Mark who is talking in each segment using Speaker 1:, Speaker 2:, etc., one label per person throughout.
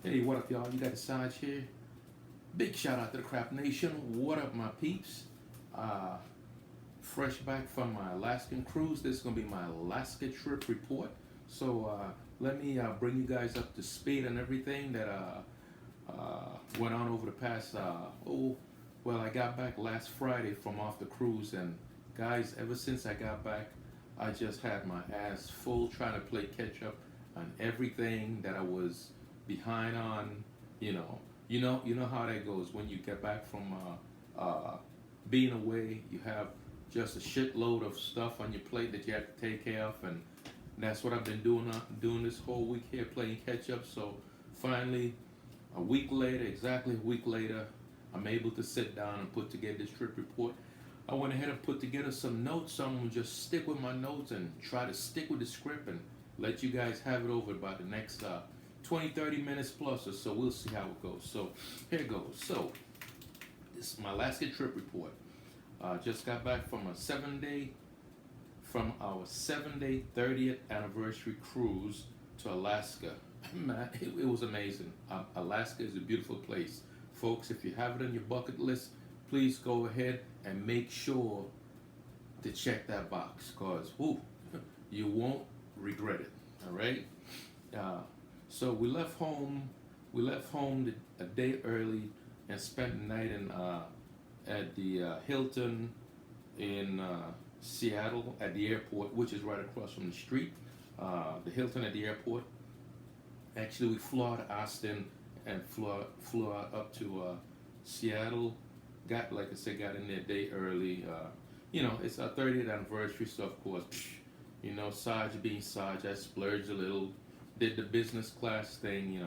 Speaker 1: Hey, what up, y'all? You got the Sarge here. Big shout out to the Crap Nation. What up, my peeps? Uh, Fresh back from my Alaskan cruise. This is going to be my Alaska trip report. So, let me bring you guys up to speed on everything that went on over the past. I got back last Friday from off the cruise, and guys, ever since I got back, I just had my ass full trying to play catch up on everything that I was behind on. You know how that goes when you get back from being away. You have just a shitload of stuff on your plate that you have to take care of, and that's what I've been doing this whole week here, playing catch up. So finally, a week later, exactly a week later, I'm able to sit down and put together this trip report. I went ahead and put together some notes. So I'm gonna just stick with my notes and try to stick with the script and let you guys have it over about the next 20-30 minutes plus or so. We'll see how it goes. So here it goes. So this is my Alaska trip report. Just got back from our 7-day 30th anniversary cruise to Alaska. Man, it was amazing. Alaska is a beautiful place. Folks, if you have it on your bucket list, please go ahead and make sure to check that box, because you won't regret it. All right. So we left home. A day early and spent the night at the Hilton in Seattle at the airport, which is right across from the street. The Hilton at the airport. Actually, we flew out of Austin and flew out up to Seattle. Got in there a day early. It's our 30th anniversary, so of course, Sarge being Sarge, I splurged a little. Did the business class thing,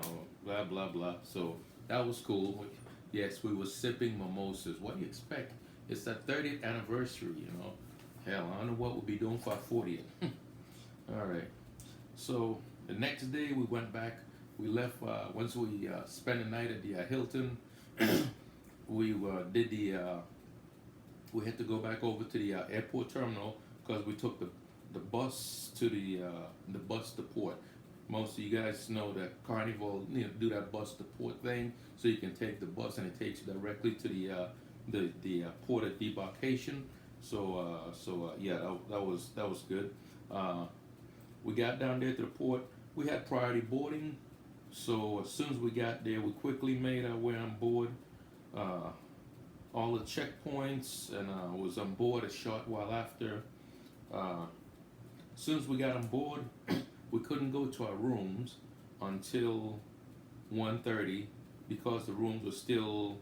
Speaker 1: blah, blah, blah. So that was cool. Yes, we were sipping mimosas. What do you expect? It's that 30th anniversary, Hell, I don't know what we'll be doing for our 40th. All right. So the next day we went back. We left, once we spent the night at the Hilton, we had to go back over to the airport terminal because we took the bus to the bus to port. Most of you guys know that Carnival, do that bus to port thing, so you can take the bus and it takes you directly to the port of debarkation. That was good. We got down there to the port. We had priority boarding, so as soon as we got there, we quickly made our way on board. All the checkpoints, and was on board a short while after. As soon as we got on board, we couldn't go to our rooms until 1:30 because the rooms were still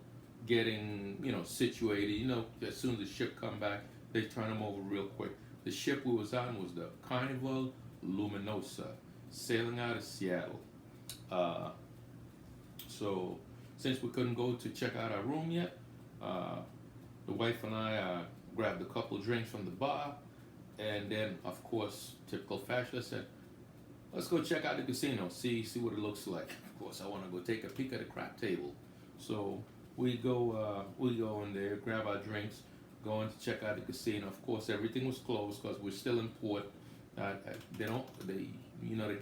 Speaker 1: getting, situated. As soon as the ship come back, they turn them over real quick. The ship we was on was the Carnival Luminosa, sailing out of Seattle. So since we couldn't go to check out our room yet, the wife and I grabbed a couple drinks from the bar, and then, of course, typical fashion, I said, let's go check out the casino, see what it looks like. Of course, I want to go take a peek at the crap table. So we go in there, grab our drinks, go in to check out the casino. Of course, everything was closed because we're still in port. They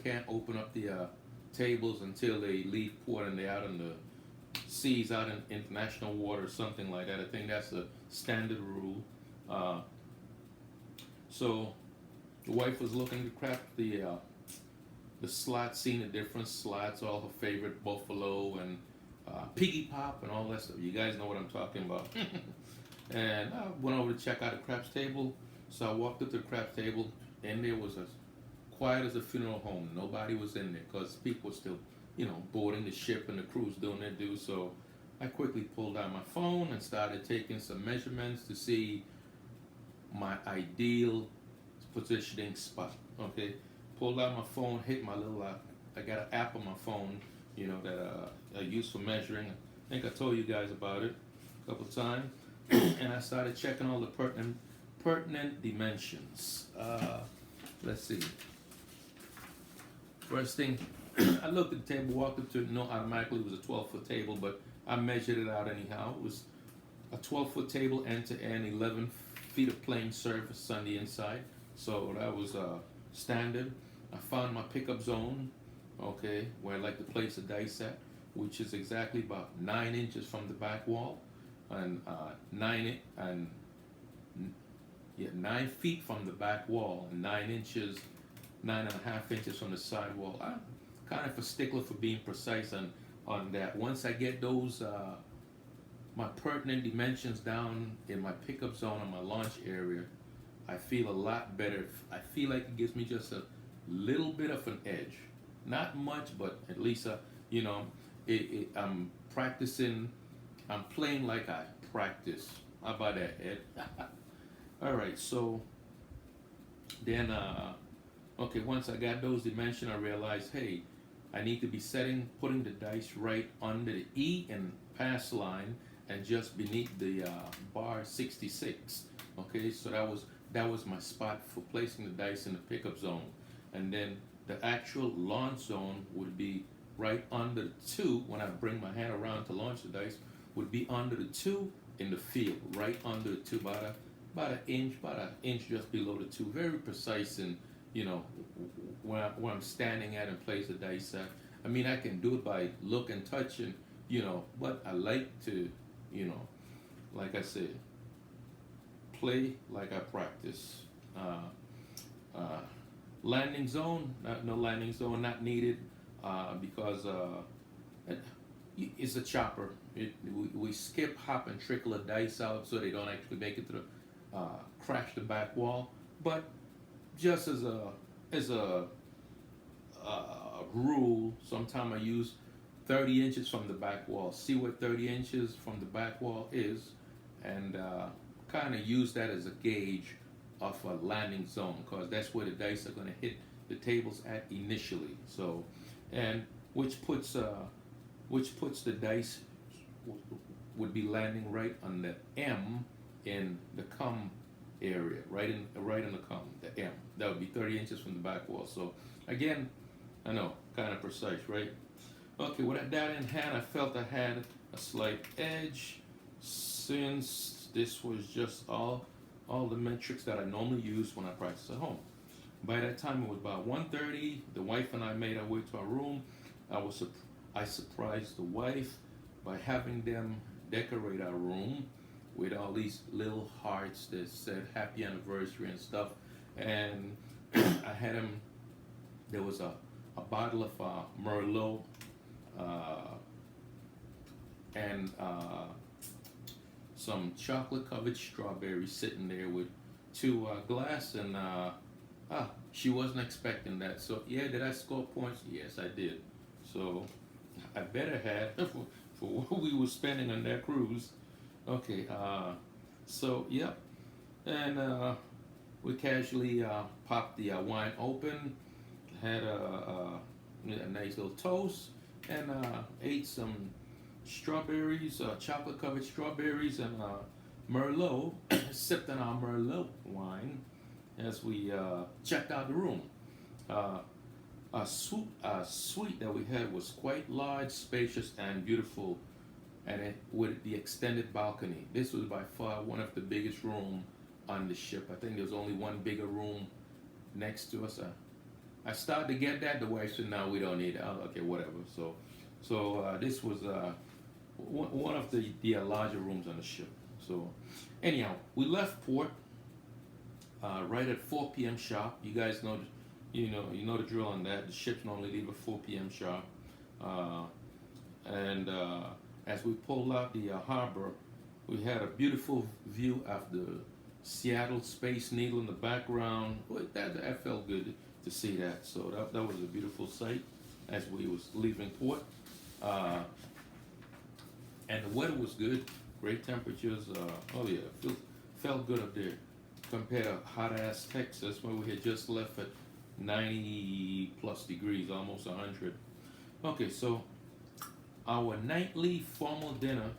Speaker 1: can't open up the tables until they leave port and they're out in the seas, out in international water or something like that. I think that's a standard rule. So the wife was looking to crack the slots, seeing the different slots, all her favorite Buffalo and Piggy Pop and all that stuff. You guys know what I'm talking about. And I went over to check out the craps table. So I walked up to the craps table, and there was as quiet as a funeral home. Nobody was in there because people were still, boarding the ship and the crew's doing their due. So I quickly pulled out my phone and started taking some measurements to see my ideal positioning spot. Okay, pulled out my phone, hit my little. I got an app on my phone, that I use for measuring. I think I told you guys about it a couple of times, and I started checking all the pertinent dimensions. Let's see. First thing, I looked at the table, walked up to it. No, automatically it was a 12-foot table, but I measured it out anyhow. It was a 12-foot table, end to end, 11 feet of plane surface on the inside. So that was standard. I found my pickup zone, okay, where I like to place the dice at. which is exactly about 9 inches from the back wall, and 9 feet from the back wall, and 9 inches, 9.5 inches from the side wall. I'm kind of a stickler for being precise on that. Once I get those my pertinent dimensions down in my pickup zone on my launch area, I feel a lot better. I feel like it gives me just a little bit of an edge. Not much, but at least I'm practicing. I'm playing like I practice. How about that, Ed? All right, so then okay, once I got those dimensions, I realized, hey, I need to be putting the dice right under the E and pass line and just beneath the bar 66. Okay, so that was my spot for placing the dice in the pickup zone, and then the actual launch zone would be right under the 2. When I bring my hand around to launch the dice, would be under the 2 in the field, right under the 2, about an inch just below the 2. Very precise in, where I'm standing at and place the dice at. I mean, I can do it by look and touch, and but I like to, like I said, play like I practice. Landing zone, no landing zone, not needed, because it's a chopper. We skip, hop, and trickle the dice out so they don't actually make it to crash the back wall. But just as a rule, sometimes I use 30 inches from the back wall. See what 30 inches from the back wall is, and kind of use that as a gauge of a landing zone, because that's where the dice are going to hit the tables at initially. So, and which puts the dice would be landing right on the M in the cum area, right in the cum, the M. That would be 30 inches from the back wall. So again, I know, kind of precise, right? Okay, with that in hand, I felt I had a slight edge, since this was just all the metrics that I normally use when I practice at home. By that time, it was about 1:30. The wife and I made our way to our room. I surprised the wife by having them decorate our room with all these little hearts that said happy anniversary and stuff. And I had them, there was a bottle of Merlot and some chocolate covered strawberries sitting there with 2 glass, and she wasn't expecting that. So yeah, did I score points? Yes, I did. So I better had for what we were spending on that cruise. Okay, so yep, and we casually popped the wine open, had a nice little toast, and ate some strawberries, chocolate covered strawberries, and Merlot, sipped on our Merlot wine as we checked out the room. A suite that we had was quite large, spacious, and beautiful, and it with the extended balcony. This was by far one of the biggest rooms on the ship. I think there was only one bigger room next to us. I started to get that. The wife said, "No, we don't need it." Okay, whatever. So this was one of the larger rooms on the ship. So anyhow, we left port right at 4 p.m. sharp. You guys know, you know the drill on that. The ships normally leave at 4 p.m. sharp. And as we pulled out the harbor, we had a beautiful view of the Seattle Space Needle in the background. That felt good to see that. So that was a beautiful sight as we was leaving port. And the weather was good, great temperatures. Oh yeah, felt good up there compared to hot ass Texas, where we had just left at 90 plus degrees, almost 100. Okay, so our nightly formal dinner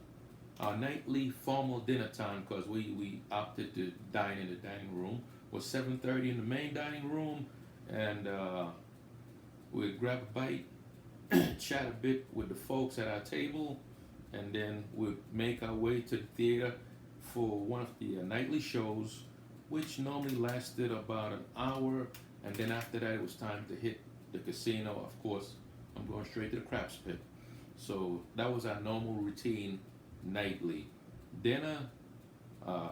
Speaker 1: time, because we opted to dine in the dining room, was 7:30 in the main dining room, and we'd grab a bite, chat a bit with the folks at our table, and then we'd make our way to the theater for one of the nightly shows, which normally lasted about an hour, and then after that it was time to hit the casino. Of course, I'm going straight to the craps pit. So that was our normal routine nightly. Dinner, a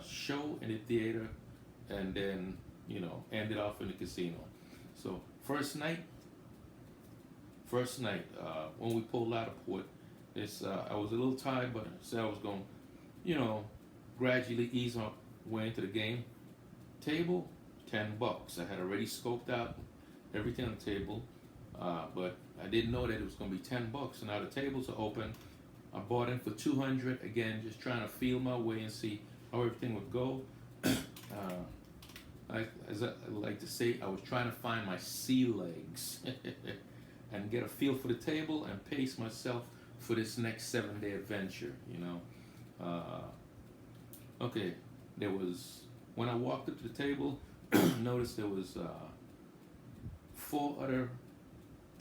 Speaker 1: show in the theater, and then ended off in the casino. So when we pulled out of port, it's I was a little tired, but I said I was going, you know, gradually ease my way into the game. Table, $10. I had already scoped out everything on the table, but I didn't know that it was going to be $10. So now the tables are open. I bought in for 200. Again, just trying to feel my way and see how everything would go. As I like to say, I was trying to find my sea legs and get a feel for the table and pace myself for this next 7-day adventure. Okay, there was when I walked up to the table, noticed there was 4 other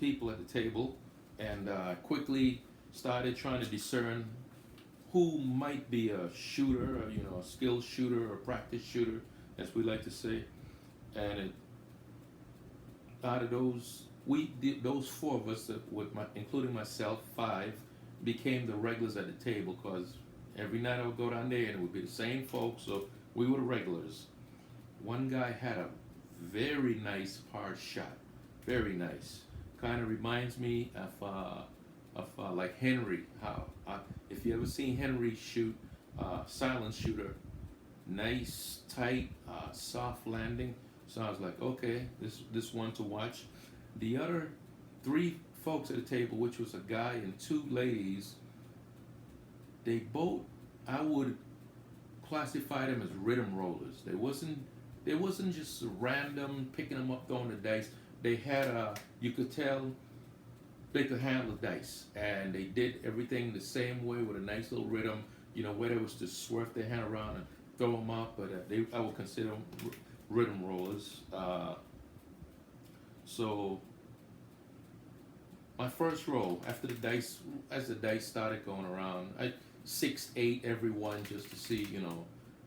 Speaker 1: people at the table, and quickly started trying to discern who might be a shooter, or, a skilled shooter or practice shooter, as we like to say. And out of those, those 4 of us, including myself, 5, became the regulars at the table, because every night I would go down there and it would be the same folks, so we were the regulars. One guy had a very nice par shot, very nice. Kind of reminds me of like Henry. How if you ever seen Henry shoot, silent shooter, nice, tight, soft landing. So I was like, okay, this one to watch. The other 3 folks at the table, which was a guy and 2 ladies, they both, I would classify them as rhythm rollers. They wasn't just random picking them up, throwing the dice. They had you could tell they could handle the dice, and they did everything the same way with a nice little rhythm. Whether it was to swerve their hand around and throw them up, but I would consider them rhythm rollers. So my first roll after as the dice started going around, I 6-8 everyone just to see,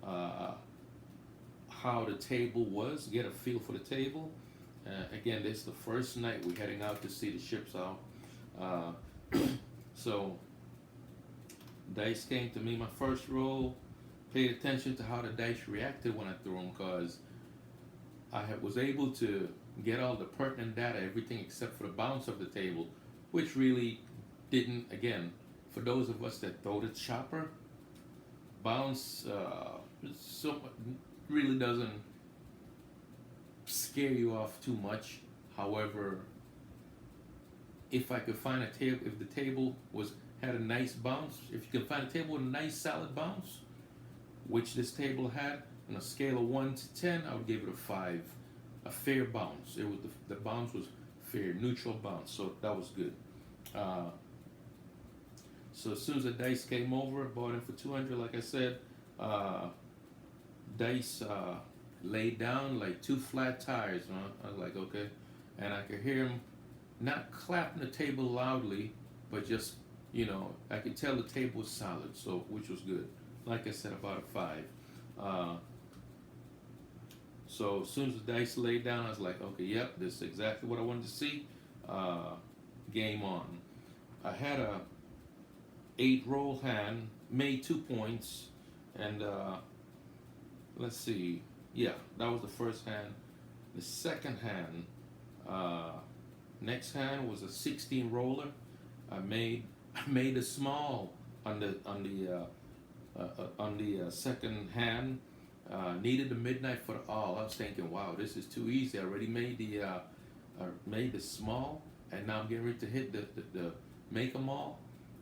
Speaker 1: how the table was, get a feel for the table. Again, this is the first night we're heading out to see the ships out. So dice came to me. My first roll, paid attention to how the dice reacted when I threw them, because I was able to get all the pertinent data, everything except for the bounce of the table, which really didn't, again, for those of us that throw the chopper, bounce really doesn't scare you off too much. However, if I could find a table, if the table had a nice bounce, if you could find a table with a nice solid bounce, which this table had, on a scale of 1 to 10, I would give it a 5, a fair bounce. It was the bounce was fair, neutral bounce, so that was good. So as soon as the dice came over, bought in for 200, like I said, dice laid down like 2 flat tires. I was like, okay, and I could hear him not clapping the table loudly, but just I could tell the table was solid, so which was good. Like I said, about a 5. So as soon as the dice laid down, I was like, okay, yep, this is exactly what I wanted to see. Game on. I had a 8-roll hand, made 2 points, and let's see, yeah, that was the first hand. The second hand, next hand was a 16 roller. I made a small on the second hand. Needed the midnight for the all. I was thinking, wow, this is too easy. I already made the small, and now I'm getting ready to hit the make them all.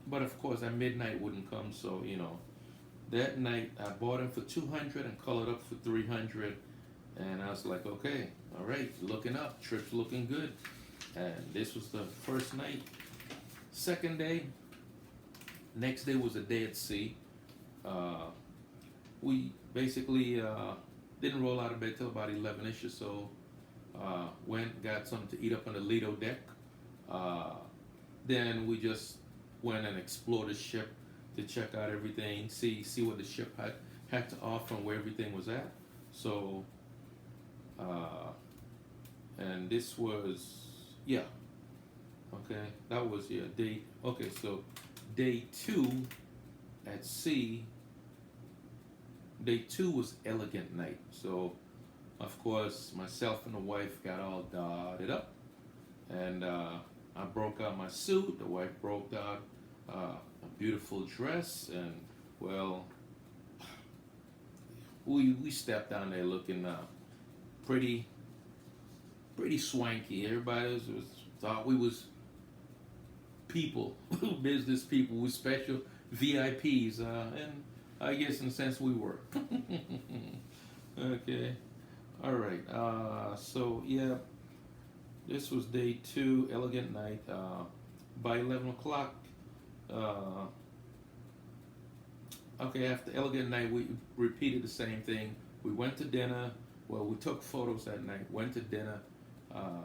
Speaker 1: But of course, that midnight wouldn't come, so that night I bought him for 200 and colored up for 300, and I was like, okay, all right, looking up, trip's looking good. And this was the first night. Second day, next day was a day at sea. We basically didn't roll out of bed till about 11ish or so. Went, got something to eat up on the Lido deck. Then we just went and explored the ship to check out everything, see what the ship had to offer and where everything was at. So, and this was, yeah, Okay, that was yeah day. Okay, so day two at sea. Day two was elegant night. So of course myself and the wife got all dodded up, and I broke out my suit. The wife broke out a beautiful dress, and well, we stepped down there looking pretty pretty swanky. Everybody was thought we was people, business people with special VIPs, and I guess in a sense we were. Okay, all right. So yeah, this was day two, elegant night. By 11 o'clock, uh, okay, after elegant night, we repeated the same thing. We went to dinner. Well, we took photos that night. Went to dinner. Uh,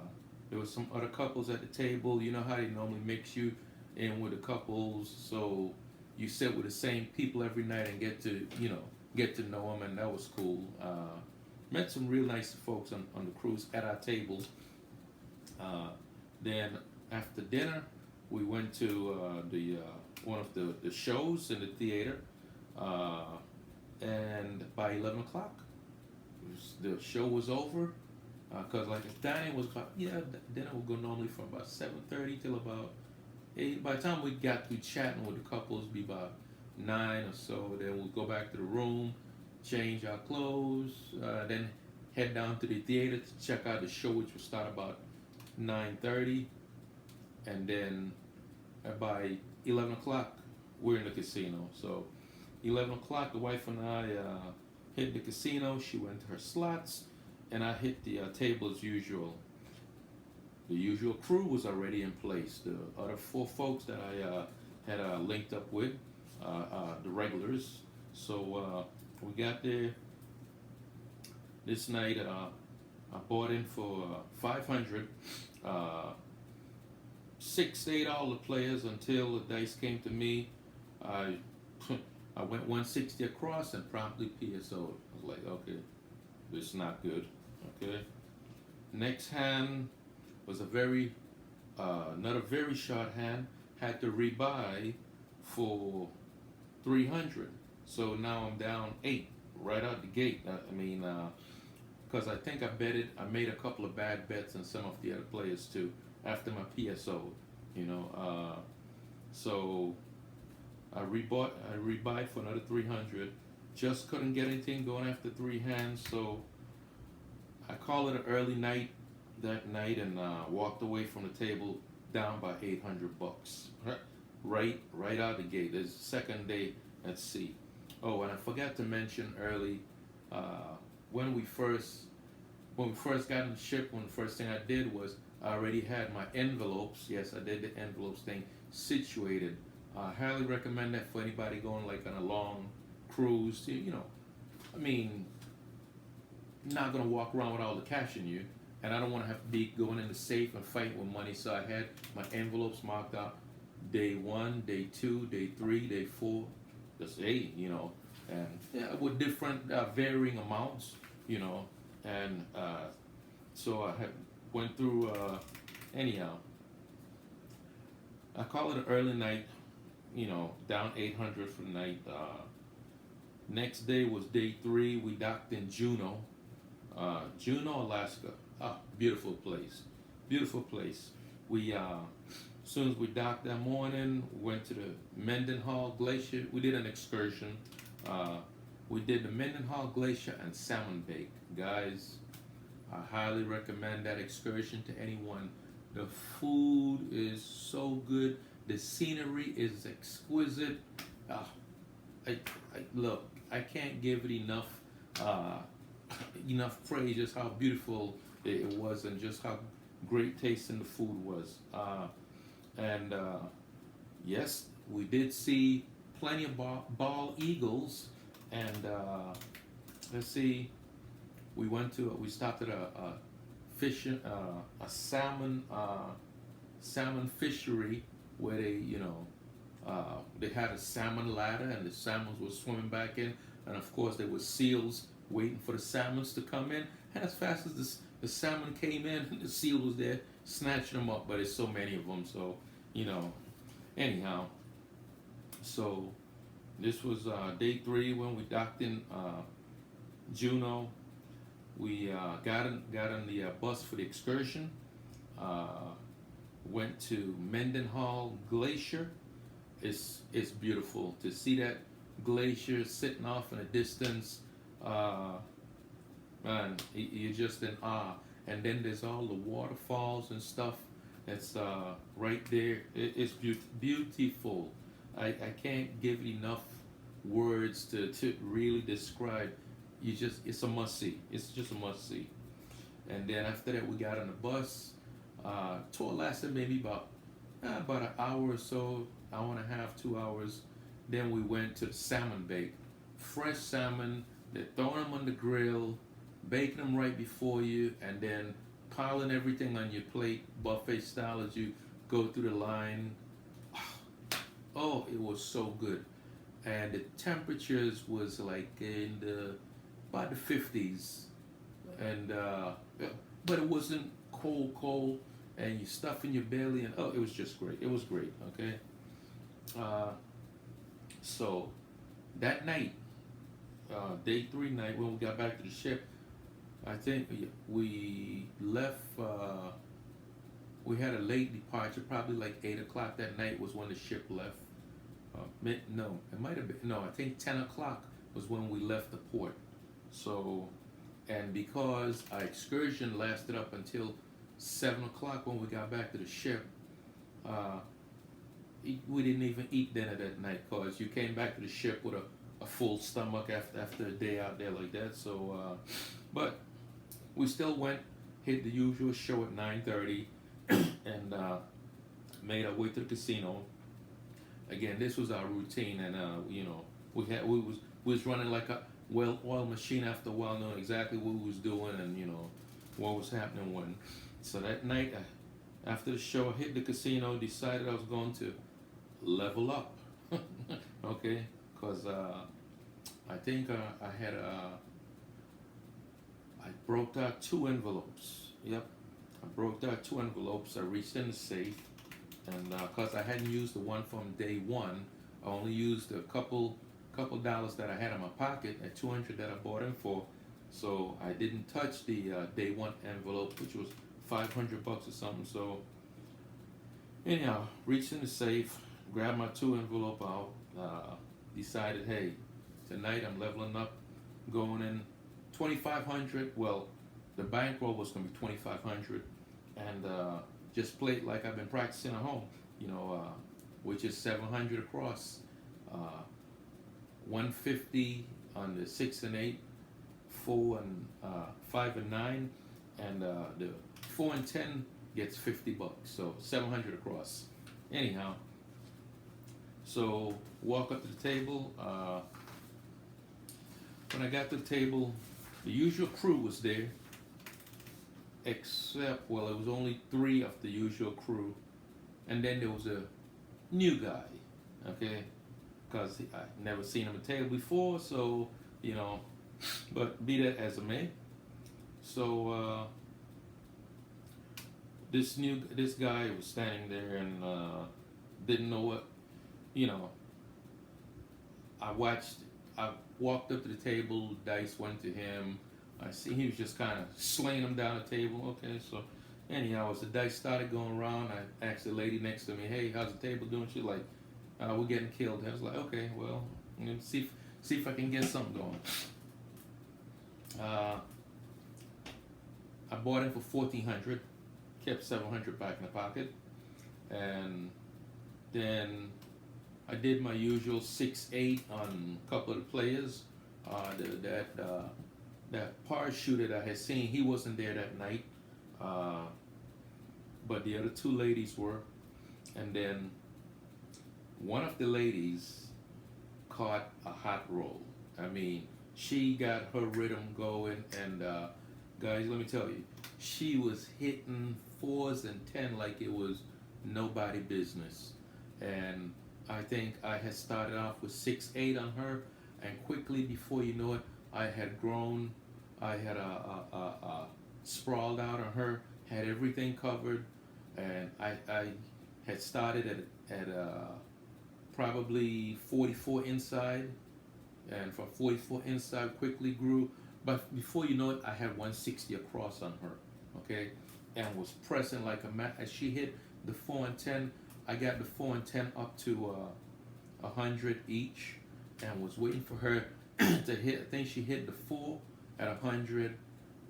Speaker 1: there was some other couples at the table. You know how they normally mix you in with the couples, so you sit with the same people every night and get to know them, and that was cool. Met some real nice folks on the cruise at our table. Uh, then after dinner, we went to the one of the shows in the theater, uh, and by 11 o'clock, the show was over. Cause like the dining was about dinner would go normally from about 7:30 till about 8. By the time we got through chatting with the couples, it'd be about 9 or so. Then we'd go back to the room, change our clothes, then head down to the theater to check out the show, which would start about 9:30, and then by 11 o'clock we're in the casino. So 11 o'clock, the wife and I hit the casino. She went to her slots, and I hit the table as usual. The usual crew was already in place. The other four folks that I had linked up with, the regulars. So we got there this night. I bought in for 500. 6 to 8 all the players until the dice came to me. I I went 160 across and promptly PSO'd. I was like, okay, this is not good. Okay. Next hand was a very not a very short hand. Had to rebuy for 300. So now I'm down 8 right out the gate. I mean, because I think I made a couple of bad bets on some of the other players too after my PSO. You know, so I rebuy for another 300. Just couldn't get anything going after 3 hands, so I called it an early night that night and walked away from the table down by 800 bucks. Right out the gate. There's the second day at sea. Oh, and I forgot to mention early, uh, when we first got in the ship, the first thing I did was I already had my envelopes. Yes, I did the envelopes thing situated. I highly recommend that for anybody going like on a long cruise. You know, I mean, not gonna walk around with all the cash in you, and I don't want to have to be going in the safe and fighting with money. So I had my envelopes marked out: day 1, day 2, day 3, day 4, just 8. You know, and yeah, with different varying amounts. You know, and so I had went through. Anyhow, I call it an early night. You know, down 800 for the night. Next day was day 3. We docked in Juneau, Alaska. Ah, beautiful place, beautiful place. We as soon as we docked that morning, we went to the Mendenhall Glacier. We did an excursion. We did the Mendenhall Glacier and Salmon Bake. Guys, I highly recommend that excursion to anyone. The food is so good. The scenery is exquisite. Uh, look, I can't give it uh, enough praise just how beautiful it was and just how great tasting the food was. And yes, we did see plenty of bald eagles. And let's see, we stopped at a fishing a salmon fishery where they had a salmon ladder and the salmons were swimming back in, and of course there were seals waiting for the salmons to come in. And as fast as the salmon came in, and the seal was there, snatching them up. But there's so many of them, so you know. Anyhow, so this was day 3 when we docked in Juneau. We got on the bus for the excursion. Went to Mendenhall Glacier. It's beautiful to see that glacier sitting off in the distance. Man, you're just in awe. And then there's all the waterfalls and stuff that's right there. It's beautiful. I can't give enough words to really describe. It's a must see. It's just a must see. And then after that, we got on the bus. Tour lasted maybe about an hour or so, hour and a half, 2 hours. Then we went to the salmon bake. Fresh salmon, they're throwing them on the grill, baking them right before you, and then piling everything on your plate, buffet style, as you go through the line. Oh, it was so good. And the temperatures was like in about the 50s. And but it wasn't cold, and you stuff in your belly, and it was just great. It was great, okay? So that night, day 3 night, when we got back to the ship, I think we left, we had a late departure, probably like 8 o'clock that night was when the ship left. No, it might have been, no, I think 10 o'clock was when we left the port. So, and because our excursion lasted up until 7 o'clock when we got back to the ship, we didn't even eat dinner that night because you came back to the ship with a full stomach after a day out there like that. So, but we still went, hit the usual show at 9:30, and made our way to the casino. Again, this was our routine, and you know, we was running like a well-oiled machine after a while, knowing exactly what we was doing and you know what was happening when. So that night, after the show, I hit the casino, decided I was going to level up, okay? Because I think I broke out 2 envelopes. Yep, I broke out 2 envelopes. I reached in the safe, and because I hadn't used the one from day 1, I only used a couple dollars that I had in my pocket at $200 that I bought in for. So I didn't touch the day 1 envelope, which was $500 or something. So anyhow, reached in the safe, grabbed my 2 envelope out, decided, hey, tonight I'm leveling up, going in $2,500. Well, the bankroll was gonna be $2,500, and just play it like I've been practicing at home, you know, which is $700 across, 150 on the 6 and 8, 4 and 5 and 9, and the 4 and 10 gets $50, so $700 across. Anyhow, so walk up to the table. When I got to the table, the usual crew was there, except, well, it was only 3 of the usual crew, and then there was a new guy, okay, because I never seen him at the table before, so, you know, but be that as it may. So this guy was standing there and didn't know what, you know. I walked up to the table, dice went to him. I see he was just kind of slaying them down the table. Okay, so anyhow, as the dice started going around, I asked the lady next to me, "Hey, how's the table doing?" She's like, "We're getting killed." I was like, "Okay, well, I'm gonna see if I can get something going." I bought it for $1,400, kept $700 back in the pocket, and then I did my usual 6-8 on a couple of the players. That parachuter that I had seen, he wasn't there that night, but the other 2 ladies were, and then one of the ladies caught a hot roll. I mean, she got her rhythm going, and guys, let me tell you, she was hitting 4s and 10 like it was nobody business. And I think I had started off with 6-8 on her, and quickly before you know it, I had grown. I had sprawled out on her, had everything covered, and I had started at probably 44 inside, and from 44 inside quickly grew. But before you know it, I had 160 across on her, okay, and was pressing like a mat. As she hit the 4 and 10, I got the 4 and 10 up to 100 each, and was waiting for her to hit. I think she hit the 4 at 100,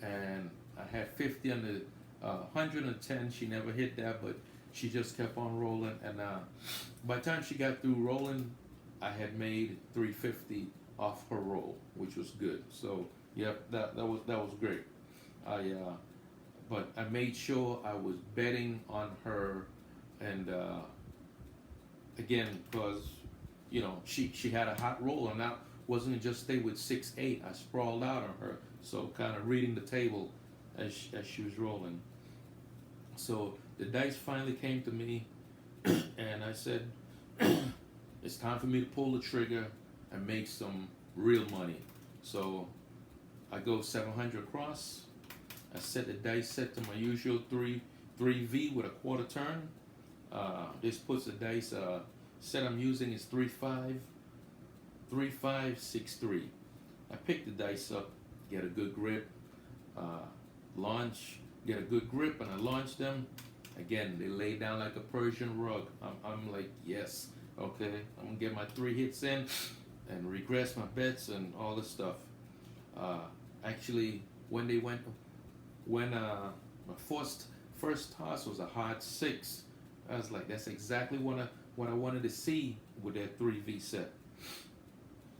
Speaker 1: and I had 50 on the 110. She never hit that, but she just kept on rolling. And by the time she got through rolling, I had made 350 off her roll, which was good. So yep, that was great. But I made sure I was betting on her, and again, because she had a hot roll, and that wasn't just stay with 6-8. I sprawled out on her, so kind of reading the table as she was rolling. So the dice finally came to me, and I said, it's time for me to pull the trigger and make some real money. So I go 700 across. I set the dice set to my usual 3V with a quarter turn. This puts the dice set I'm using is 3-5, 3-5, 6-3. I pick the dice up, get a good grip, launch, get a good grip, and I launch them. Again, they lay down like a Persian rug. I'm like, yes, okay, I'm gonna get my 3 hits in and regress my bets and all this stuff. Actually, when my first toss was a hard 6, I was like, that's exactly what I wanted to see with that 3V set.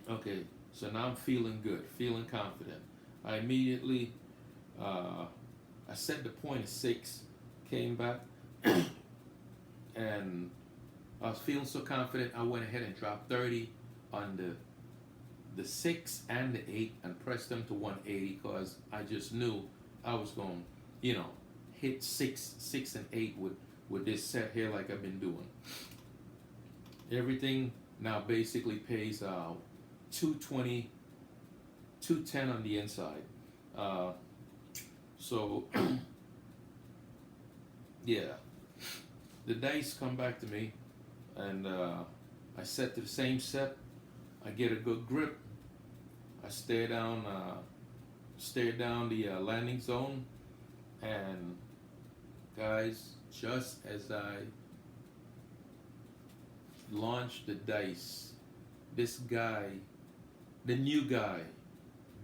Speaker 1: Okay, so now I'm feeling good, feeling confident. I immediately, I set the point at 6, came back, and I was feeling so confident, I went ahead and dropped 30 on the 6 and the 8 and pressed them to 180, because I just knew I was going to, hit 6 and 8 with this set here like I've been doing. Everything now basically pays 220, 210 on the inside. So yeah, the dice come back to me, and I set to the same set. I get a good grip. I stare down the landing zone, and guys, just as I launched the dice, this guy, the new guy,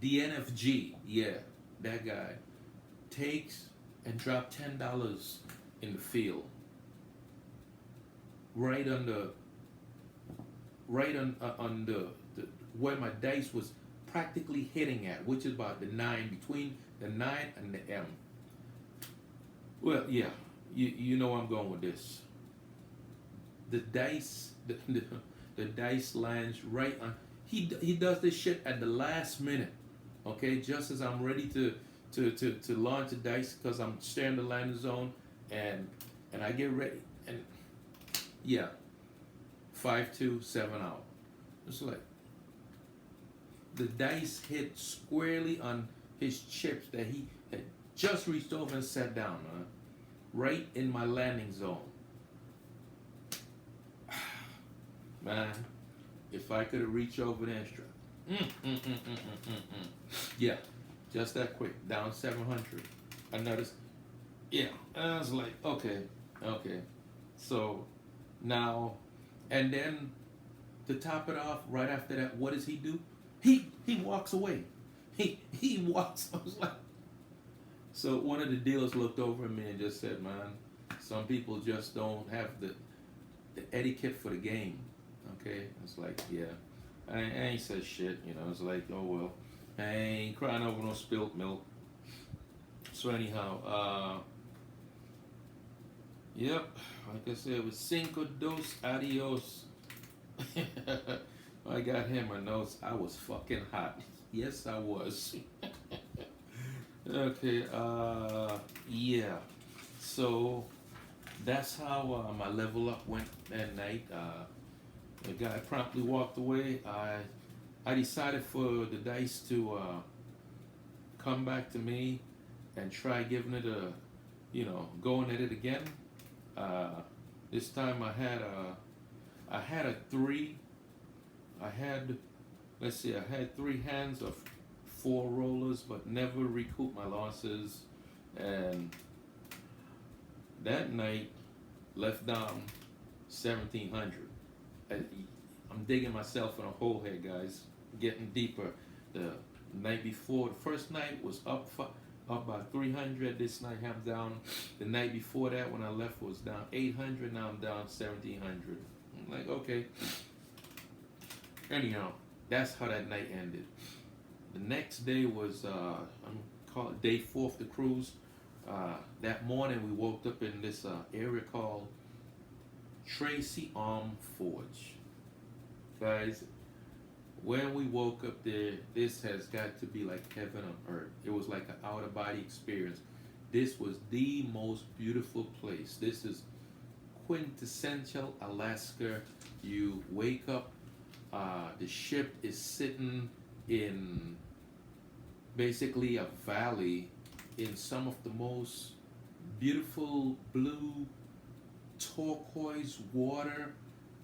Speaker 1: the NFG, yeah, that guy, takes and dropped $10 in the field, right on the where my dice was practically hitting at, which is about the 9, between the 9 and the M. Well, yeah, you know where I'm going with this. The dice, the dice lands right on. He does this shit at the last minute, okay? Just as I'm ready to launch the dice, because I'm staring the landing zone, and I get ready, and yeah, 5-2, 7 out. It's like the dice hit squarely on his chips that he had just reached over and sat down, right in my landing zone. Man, if I could have reached over there and struck. Yeah, just that quick, down 700. I noticed, yeah, I was like, okay. So now, and then to top it off, right after that, what does he do? He walks away. He walks. I was like, so one of the dealers looked over at me and just said, man, some people just don't have the etiquette for the game. Okay, it's like, yeah, I ain't said shit, it's like, oh well, I ain't crying over no spilt milk. So anyhow, yep, like I said, it was cinco dos adios. I got him a notes. I was fucking hot. Yes, I was. Okay, yeah, so that's how my level up went that night. The guy promptly walked away. I decided for the dice to come back to me, and try giving it a, going at it again. Uh, this time I had a three. I had, let's see, I had three hands of four rollers, but never recouped my losses. And that night left down 1,700. I'm digging myself in a hole here, guys. Getting deeper. The night before, the first night was up by 300. This night I'm down. The night before that, when I left, was down 800. Now I'm down 1,700. I'm like, okay. Anyhow, that's how that night ended. The next day was I'm call it day 4 of the cruise. That morning we woke up in this area called Tracy Arm Forge. Guys, when we woke up there, this has got to be like heaven on earth. It was like an out of body experience. This was the most beautiful place. This is quintessential Alaska. You wake up, the ship is sitting in basically a valley in some of the most beautiful blue turquoise water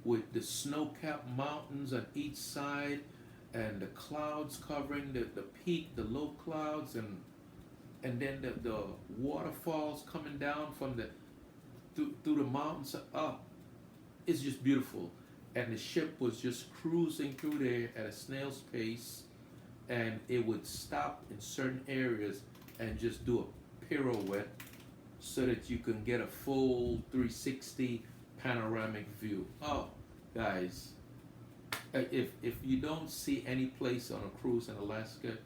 Speaker 1: with the snow-capped mountains on each side and the clouds covering the peak, the low clouds, and then the waterfalls coming down from through the mountains up. It's just beautiful. And the ship was just cruising through there at a snail's pace, and it would stop in certain areas and just do a pirouette so that you can get a full 360 panoramic view. Oh, guys, if you don't see any place on a cruise in Alaska,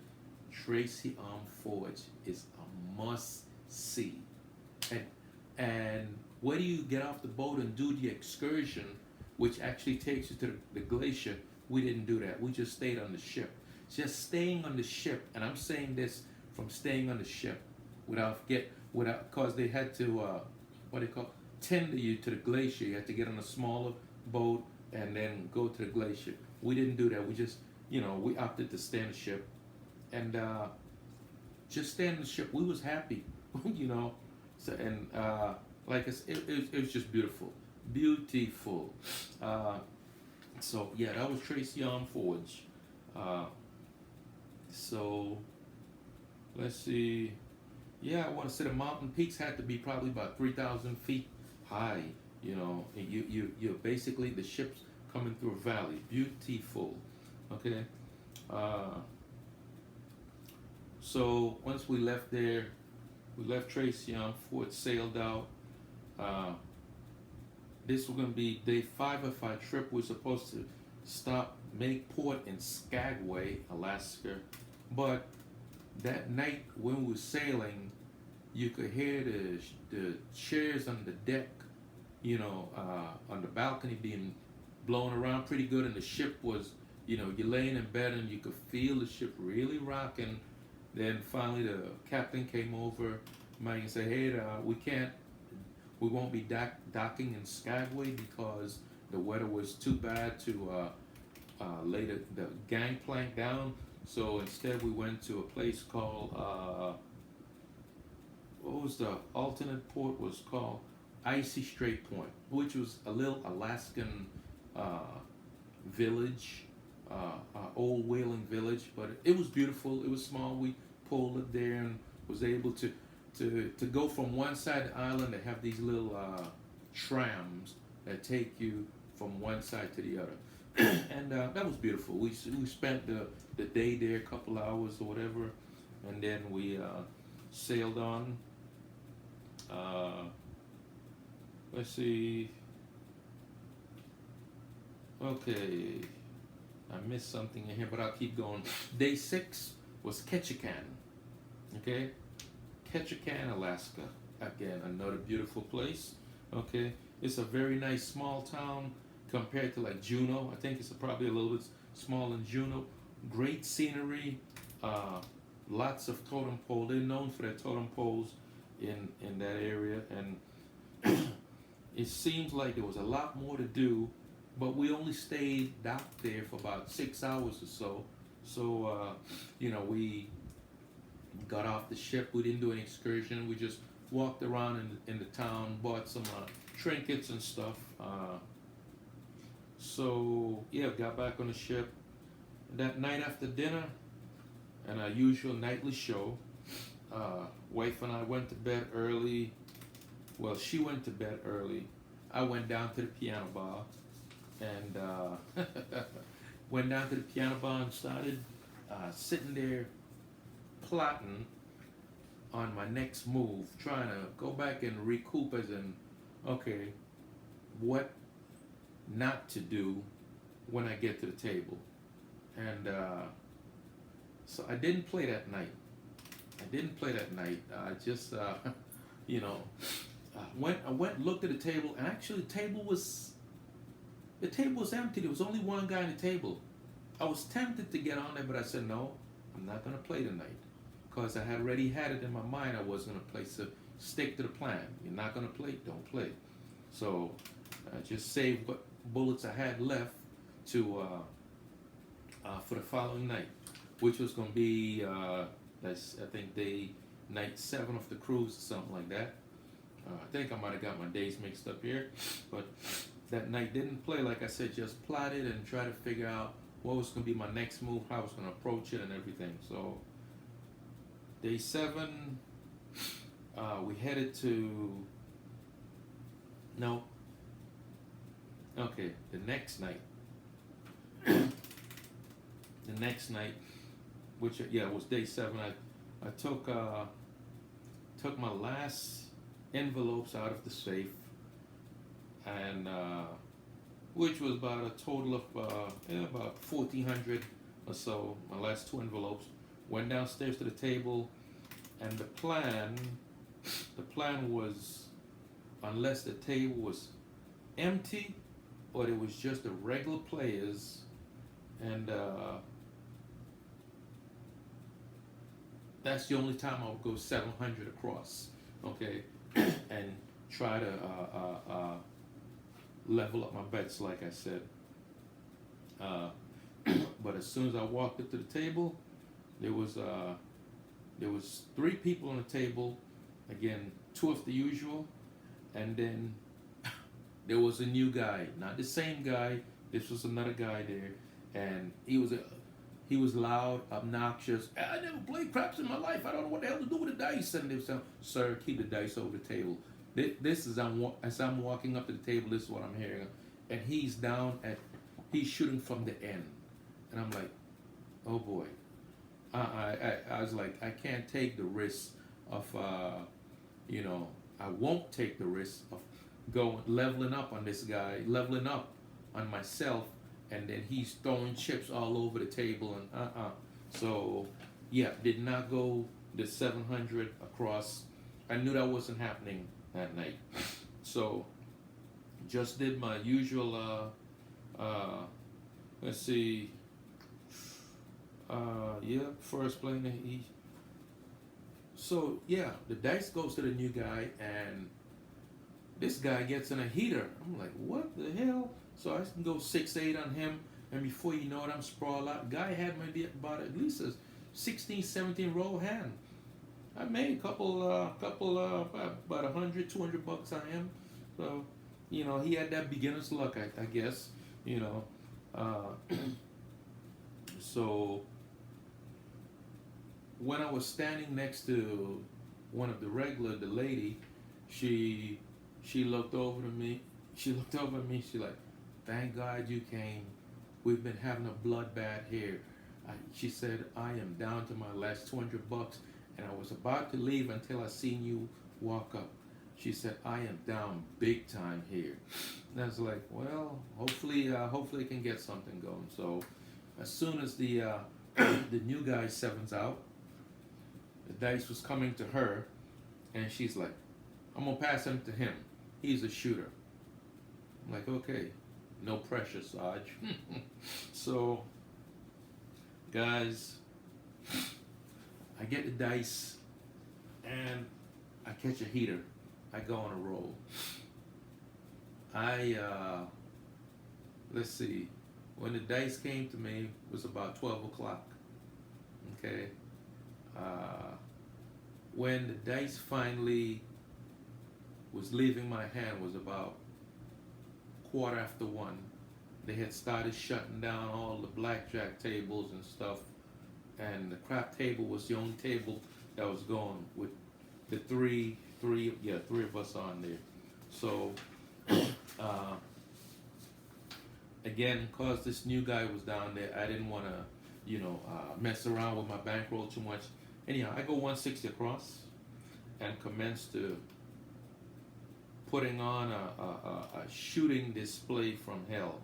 Speaker 1: Tracy Arm Forge is a must see. And where do you get off the boat and do the excursion, which actually takes you to the glacier? We didn't do that. We just stayed on the ship. Just staying on the ship, and I'm saying this from staying on the ship, because they had to tender you to the glacier. You had to get on a smaller boat and then go to the glacier. We didn't do that. We just, we opted to stay on the ship, and just stay on the ship. We was happy, So and like it was just beautiful, beautiful. So yeah, that was Tracy Arm Forge. So let's see. Yeah, I want to say the mountain peaks had to be probably about 3,000 feet high. And you're basically, the ship's coming through a valley. Beautiful. Okay. So once we left there, we left Tracy Arm Forge, sailed out. This was going to be day 5 of our trip. We're supposed to make port in Skagway, Alaska. But that night when we were sailing, you could hear the chairs on the deck, on the balcony being blown around pretty good. And the ship was, you're laying in bed and you could feel the ship really rocking. Then finally the captain came over, Mike, and said, hey, we won't be docking in Skagway because the weather was too bad to lay the gangplank down. So instead we went to a place called, what was the alternate port was called? Icy Strait Point, which was a little Alaskan village, old whaling village, but it was beautiful. It was small. We pulled it there and was able to go from one side of the island. They have these little trams that take you from one side to the other. And that was beautiful. We spent the day there, a couple hours or whatever, and then we sailed on. Let's see. Okay, I missed something in here, but I'll keep going. Day 6 was Ketchikan. Okay, Ketchikan, Alaska. Again, another beautiful place. Okay, it's a very nice small town compared to like Juneau. I think it's probably a little bit smaller than Juneau. Great scenery, lots of totem poles. They're known for their totem poles in that area, and it seems like there was a lot more to do, but we only stayed docked there for about 6 hours or so. So we Got off the ship. We didn't do any excursion. We just walked around in the town, bought some trinkets and stuff. So yeah, got back on the ship. That night after dinner, and our usual nightly show, wife and I went to bed early. Well, she went to bed early. I went down to the piano bar and went down to the piano bar and started sitting there plotting on my next move, trying to go back and recoup as in, okay, what not to do when I get to the table. And so I didn't play that night. I just, you know, I went, looked at the table, and actually the table was empty. There was only one guy at the table. I was tempted to get on there, but I said, no, I'm not going to play tonight. Because I had already had it in my mind I wasn't going to play, so stick to the plan. You're not going to play, don't play. So I just saved what bullets I had left to for the following night, which was going to be, that's, I think, night 7 of the cruise or something like that. I think I might have got my days mixed up here, but that night didn't play. Like I said, just plotted and tried to figure out what was going to be my next move, how I was going to approach it and everything. So day 7, we headed to, no, okay, the next night, which, yeah, was day 7, I took my last envelopes out of the safe, and which was about a total of about 1,400 or so, my last 2 envelopes. Went downstairs to the table, and the plan was, unless the table was empty or it was just the regular players, and that's the only time I would go 700 across, okay, and try to level up my bets, like I said. But as soon as I walked up to the table, there was 3 people on the table, again, 2 of the usual, and then there was a new guy, not the same guy. This was another guy there, and he was loud, obnoxious. I never played craps in my life. I don't know what the hell to do with the dice. And they said, "Sir, keep the dice over the table." This is as I'm walking up to the table. This is what I'm hearing, and he's shooting from the end, and I'm like, "Oh boy." I was like, I can't take the risk of, I won't take the risk of leveling up on this guy, leveling up on myself, and then he's throwing chips all over the table, and So, yeah, did not go the 700 across. I knew that wasn't happening that night. So, just did my usual, let's see, first playing so yeah, the dice goes to the new guy, and this guy gets in a heater. I'm like, what the hell? So I can go 6-8 on him, and before you know it, I'm sprawled out. Guy had maybe about at least a 16, 17 roll hand. I made a couple about 100, 200 bucks on him. So, he had that beginner's luck, I guess, So when I was standing next to one of the lady, she looked over to me. She looked over at me. She like, "Thank God you came. We've been having a bloodbath here." She said, "I am down to my last 200 bucks, and I was about to leave until I seen you walk up." She said, "I am down big time here." And I was like, "Well, hopefully I can get something going." So as soon as the new guy sevens out, the dice was coming to her, and she's like, "I'm gonna pass him to him. He's a shooter." I'm like, "Okay, no pressure, Sarge." So, guys, I get the dice, and I catch a heater. I go on a roll. Let's see, when the dice came to me, it was about 12 o'clock. Okay. when the dice finally was leaving my hand was about 1:15. They had started shutting down all the blackjack tables and stuff, and the crap table was the only table that was going with the three of us on there. So again, cause this new guy was down there, I didn't want to, mess around with my bankroll too much. Anyhow, I go 160 across and commence to putting on a shooting display from hell.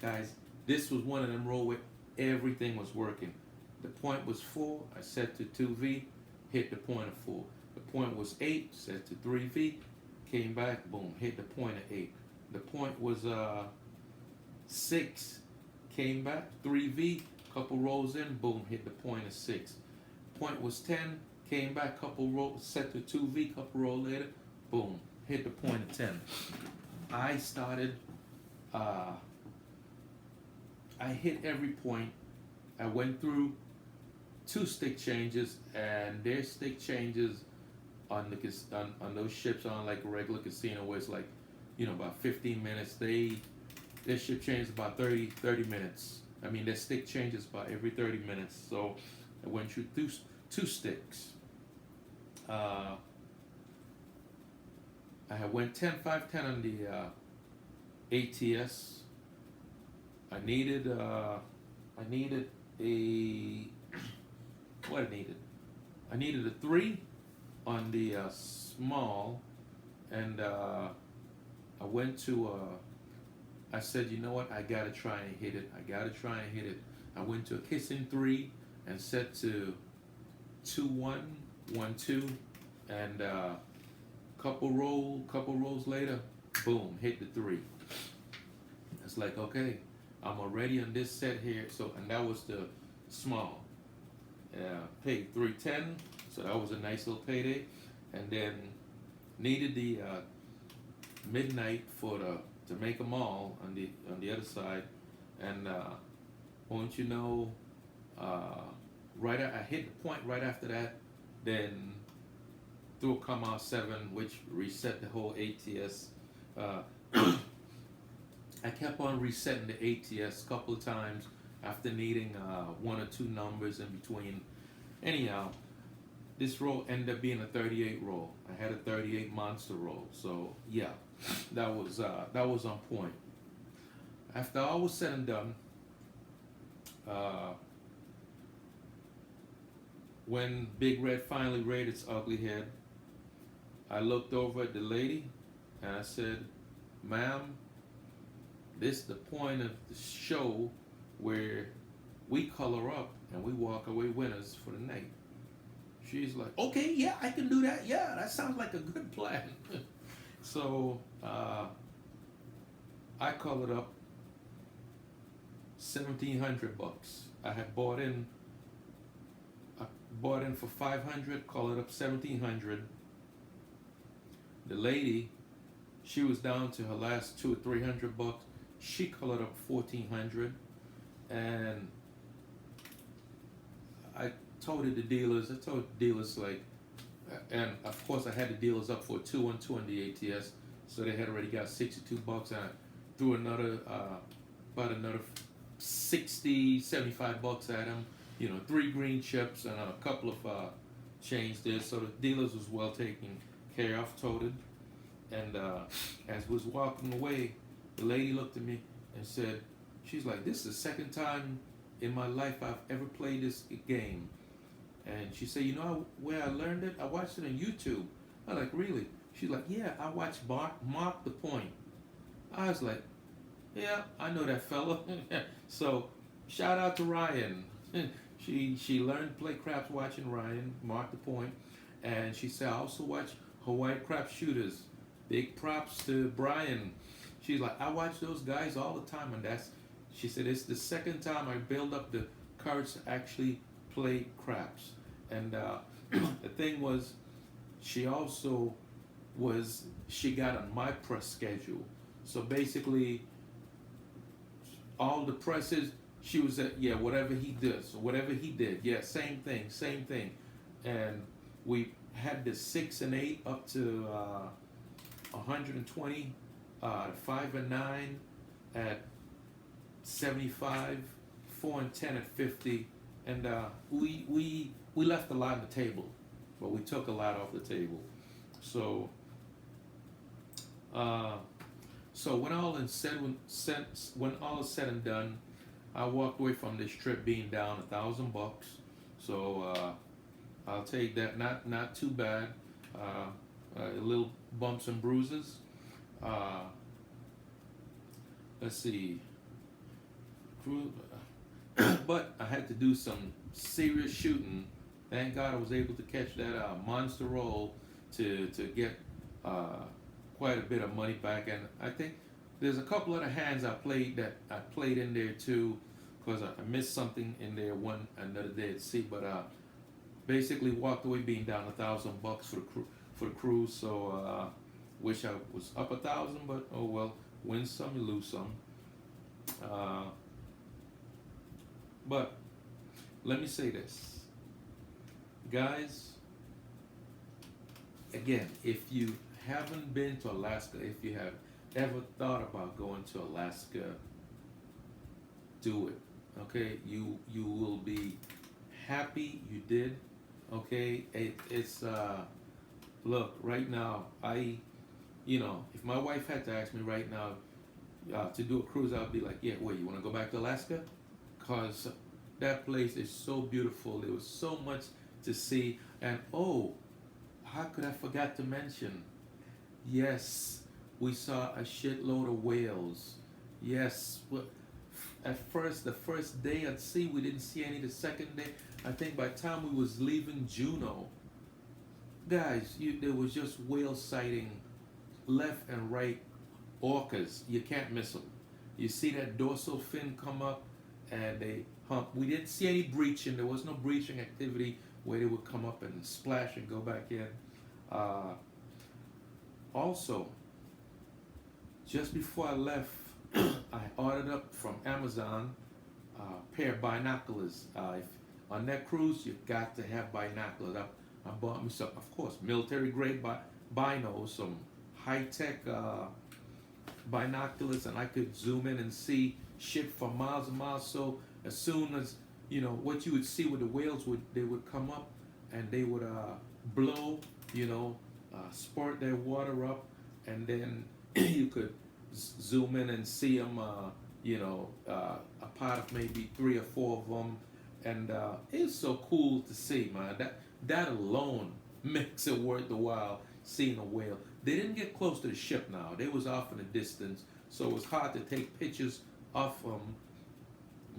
Speaker 1: Guys, this was one of them roll where everything was working. The point was 4, I set to 2V, hit the point of 4. The point was 8, set to 3V, came back, boom, hit the point of 8. The point was 6, came back, 3V, couple rolls in, boom, hit the point of 6. Point was 10, came back, couple rolls, set to 2V, couple roll later, boom, hit the point of 10. I started, I hit every point. I went through 2 stick changes, and their stick changes on the on those ships on like a regular casino where it's like, about 15 minutes. Their ship changes about 30 minutes. I mean, their stick changes about every 30 minutes. So I went through 2 sticks. I had went 10-5-10 on the ATS. I needed a what I needed. I needed a 3 on the small, and I went to. I said, you know what? I gotta try and hit it. I went to a kissing 3 and set to 2-1, 1-2, and couple rolls later, boom, hit the 3. It's like, okay, I'm already on this set here. So, and that was the small. Paid $310, so that was a nice little payday. And then needed the midnight to make them all on the other side. And won't you know, I hit the point right after that. Then threw a come out 7, which reset the whole ATS. I kept on resetting the ATS a couple of times after needing 1 or 2 numbers in between. Anyhow, this roll ended up being a 38 roll. I had a 38 monster roll. So yeah, that was on point. After all was said and done, when Big Red finally reared its ugly head, I looked over at the lady and I said, "Ma'am, this is the point of the show where we color up and we walk away winners for the night." She's like, "Okay, yeah, I can do that. Yeah, that sounds like a good plan." So I colored up $1,700. I had bought in for $500, colored up $1,700. The lady, she was down to her last $200 or $300. She colored up $1,400, and I told the dealers like, and of course I had the dealers up for a 2-1-2 on the ATS, so they had already got $62, and I threw another about another $60-$75 at them. 3 green chips and a couple of change there, so the dealers was well taken care of, toted. And as we was walking away, the lady looked at me and said, she's like, "This is the second time in my life I've ever played this game." And she said, "You know where I learned it? I watched it on YouTube." I was like, "Really?" She's like, "Yeah, I watched Mark the Point." I was like, "Yeah, I know that fella." So shout out to Ryan. She learned to play craps watching Ryan, Mark the Point. And she said, "I also watch Hawaii Crap Shooters." Big props to Brian. She's like, "I watch those guys all the time," and she said, "It's the second time I build up the courage to actually play craps." And the thing was, she got on my press schedule. So basically, all the presses, she was at, whatever he did, yeah, same thing. And we had the 6 and 8 up to 120, 5 and 9 at 75, 4 and 10 at 50, and we left a lot on the table, but we took a lot off the table. So so when all is said and done, I walked away from this trip being down $1,000. So I'll take that. Not too bad. A little bumps and bruises. Uh, let's see. But I had to do some serious shooting. Thank God I was able to catch that monster roll to get quite a bit of money back. And I think there's a couple other hands I played in there too, because I missed something in there one another day at sea. But basically walked away being down $1,000 for the cruise. So wish I was up 1,000, but oh well. Win some, you lose some. But let me say this, guys. Again, if you haven't been to Alaska, if you have ever thought about going to Alaska, do it. Okay, you will be happy you did. Okay, it's look, right now, if my wife had to ask me right now to do a cruise, I'd be like, yeah, wait, you want to go back to Alaska? Because that place is so beautiful. There was so much to see. And oh, how could I forget to mention? Yes, we saw a shitload of whales. Yes, at first, the first day at sea, we didn't see any. The second day, I think by the time we was leaving Juneau, guys, there was just whale sighting left and right. Orcas, you can't miss them. You see that dorsal fin come up and they hump. We didn't see any breaching. There was no breaching activity where they would come up and splash and go back in. Also, just before I left, I ordered up from Amazon a pair of binoculars. On that cruise, you got to have binoculars. I bought me some, of course, military grade binos, some high-tech binoculars, and I could zoom in and see shit for miles and miles. So as soon as what you would see with the whales, they would come up and they would blow, spurt their water up, and then you could zoom in and see them, a part of maybe 3 or 4 of them, and it's so cool to see, man. That alone makes it worth the while seeing a whale. They didn't get close to the ship now. They was off in the distance, so it was hard to take pictures of them.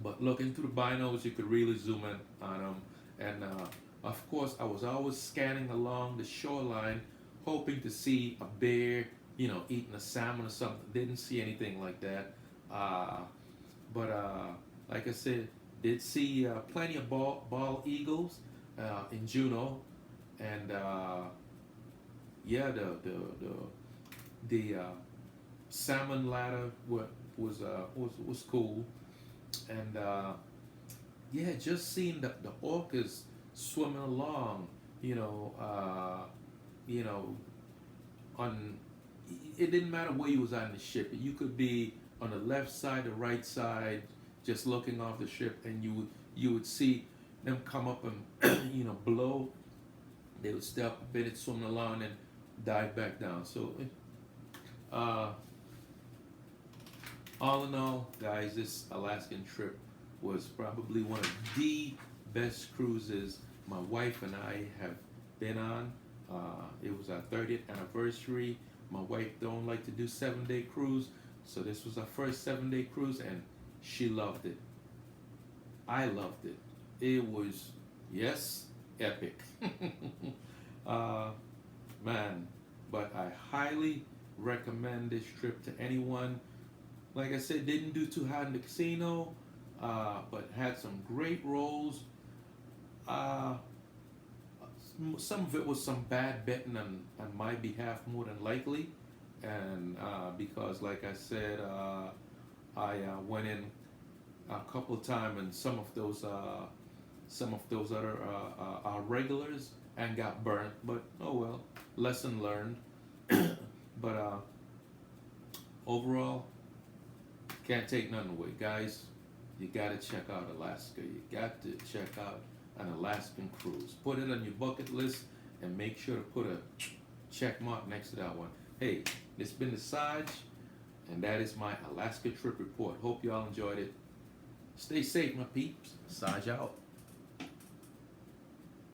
Speaker 1: But looking through the binos, you could really zoom in on them. And of course, I was always scanning along the shoreline, hoping to see a bear, eating a salmon or something. Didn't see anything like that. But like I said, did see plenty of bald eagles in Juneau, and yeah, the salmon ladder was cool, and yeah, just seeing the orcas swimming along, on, it didn't matter where you was on the ship. You could be on the left side, the right side, just looking off the ship, and you would see them come up and blow. They would step a bit, swimming along, and dive back down. So all in all, guys, this Alaskan trip was probably one of the best cruises my wife and I have been on. It was our 30th anniversary. My wife don't like to do 7-day cruise, so this was our first 7-day cruise, and she loved it. I loved it. It was, yes, epic. Man, but I highly recommend this trip to anyone. Like I said, didn't do too hot in the casino, but had some great rolls. Some of it was some bad betting on my behalf, more than likely, and because, like I said, I went in a couple of times, and some of those other our regulars and got burnt, but oh well, lesson learned. But overall, can't take nothing away, guys. You gotta check out Alaska. You got to check out an Alaskan cruise. Put it on your bucket list and make sure to put a check mark next to that one. Hey, this been the Sarge, and that is my Alaska trip report. Hope y'all enjoyed it. Stay safe, my peeps. Sarge out.